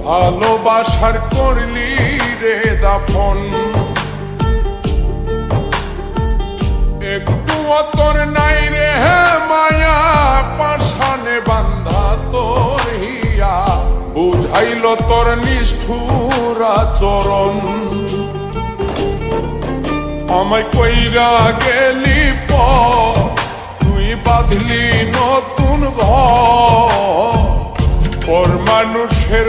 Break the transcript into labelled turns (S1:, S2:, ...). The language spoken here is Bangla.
S1: ভালোবাসার করলি রে দাফন, একটু তোর নাই রে মায়া, পাশানে বান্ধা তোর হিয়া, বুঝাইল তোর নিষ্ঠুর আচরণ। আমায় কইরা গেলি তুই বাঁধলি নতুন ঘর, পর মানুষের